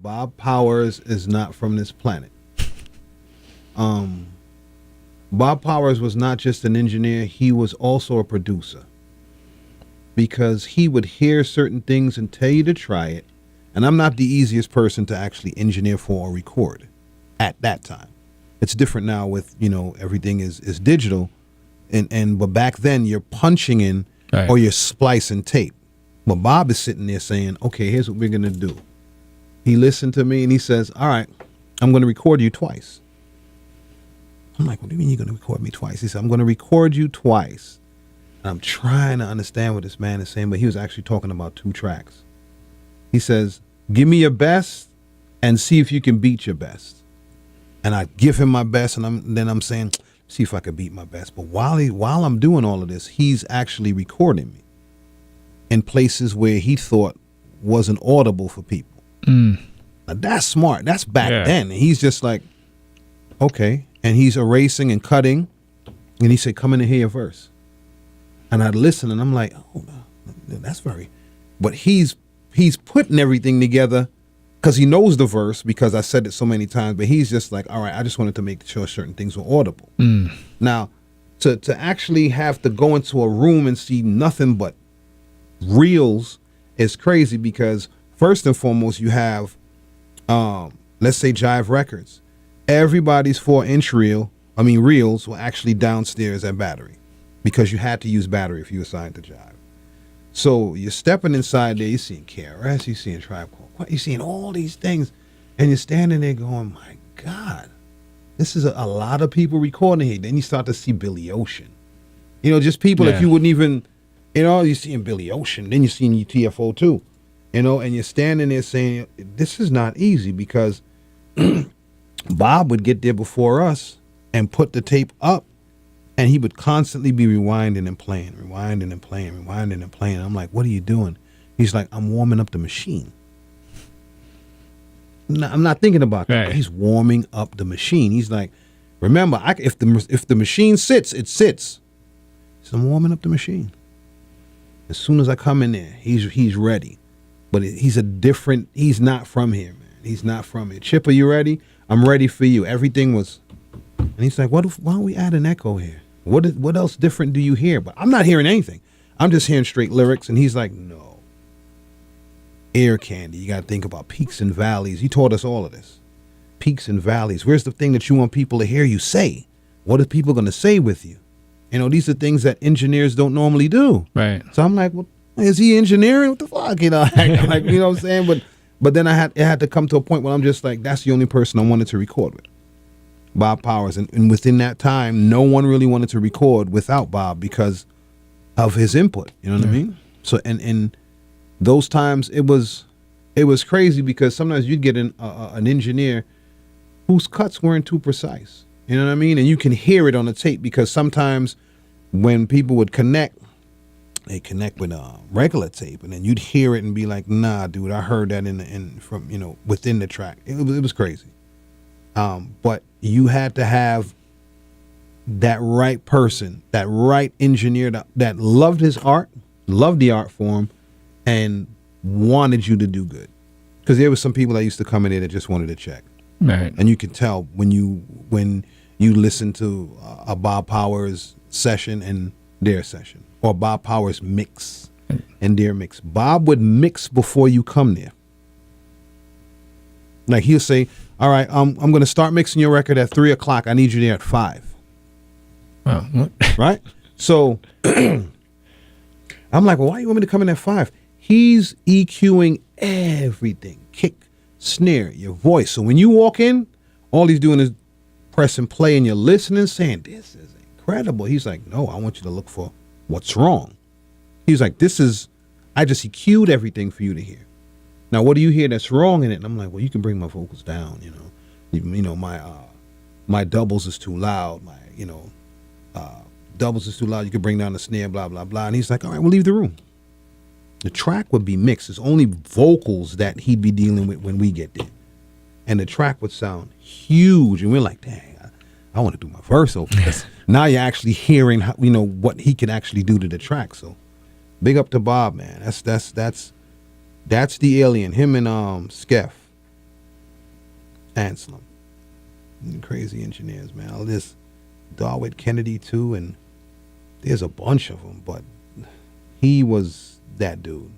Bob Powers is not from this planet. Bob Powers was not just an engineer, he was also a producer. Because he would hear certain things and tell you to try it. And I'm not the easiest person to actually engineer for or record at that time. It's different now with, everything is digital. But back then you're punching in Right. or you're splicing tape. But Bob is sitting there saying, okay, here's what we're going to do. He listened to me and he says, all right, I'm going to record you twice. I'm like, what do you mean you're going to record me twice? He said, I'm going to record you twice. And I'm trying to understand what this man is saying, but he was actually talking about 2 tracks. He says, give me your best and see if you can beat your best. And I give him my best, and then I'm saying, see if I can beat my best. But while I'm doing all of this, he's actually recording me in places where he thought wasn't audible for people. Now that's smart. That's back then. And he's just like, okay. And he's erasing and cutting. And he said, come in and hear your verse. And I'd listen and I'm like, oh, that's very, but he's putting everything together because he knows the verse because I said it so many times, but he's just like, all right, I just wanted to make sure certain things were audible. Now, to actually have to go into a room and see nothing but reels is crazy because first and foremost, you have, let's say Jive Records. Everybody's 4-inch reels were actually downstairs at Battery because you had to use Battery if you were signed to Jive. So you're stepping inside there, you're seeing KRS, you're seeing Tribe Called Quest, you're seeing all these things, and you're standing there going, my God, this is a lot of people recording here. Then you start to see Billy Ocean. Just people that you wouldn't even, you're seeing Billy Ocean, then you're seeing UTFO too, and you're standing there saying, this is not easy because Bob would get there before us and put the tape up, and he would constantly be rewinding and playing. I'm like, what are you doing? He's like, I'm warming up the machine. No, I'm not thinking about that. Right. He's warming up the machine. He's like, remember, if the machine sits, it sits. So I'm warming up the machine. As soon as I come in there, he's ready. But he's not from here, man. He's not from here. Chip, are you ready? I'm ready for you. Everything was, and he's like, why don't we add an echo here? What else different do you hear? But I'm not hearing anything. I'm just hearing straight lyrics. And he's like, no. Air candy. You got to think about peaks and valleys. He taught us all of this. Peaks and valleys. Where's the thing that you want people to hear you say? What are people going to say with you? These are things that engineers don't normally do. Right. So I'm like, well, is he engineering? What the fuck? Like, you know what I'm saying? But then it had to come to a point where I'm just like, that's the only person I wanted to record with. Bob Powers. And within that time, no one really wanted to record without Bob because of his input. You know what I mean? So, and those times it was crazy because sometimes you'd get an engineer whose cuts weren't too precise. You know what I mean? And you can hear it on the tape because sometimes when people would connect, they connect with a regular tape, and then you'd hear it and be like, nah, dude, I heard that from within the track. It was crazy. But you had to have that right person, that right engineer that loved his art, loved the art form, and wanted you to do good. Because there was some people that used to come in there that just wanted to check. Right. And you can tell when you listen to a Bob Powers session and their session, or Bob Powers mix and their mix. Bob would mix before you come there. Like he'll say, all right, I'm going to start mixing your record at 3:00. I need you there at 5. Wow. Right? So I'm like, well, why you want me to come in at 5? He's EQing everything. Kick, snare, your voice. So when you walk in, all he's doing is pressing play and you're listening, saying, this is incredible. He's like, no, I want you to look for what's wrong. He's like, I just EQ'd everything for you to hear. Now, what do you hear that's wrong in it? And I'm like, well, you can bring my vocals down, my doubles is too loud. Doubles is too loud. You can bring down the snare, blah, blah, blah. And he's like, all right, we'll leave the room. The track would be mixed. It's only vocals that he'd be dealing with when we get there. And the track would sound huge. And we're like, dang, I want to do my verse over this. Now you're actually hearing how, what he can actually do to the track. So big up to Bob, man. That's the alien. Him and Skeff. Anselm. Crazy engineers, man. All this Darwin Kennedy too, and there's a bunch of them, but he was that dude.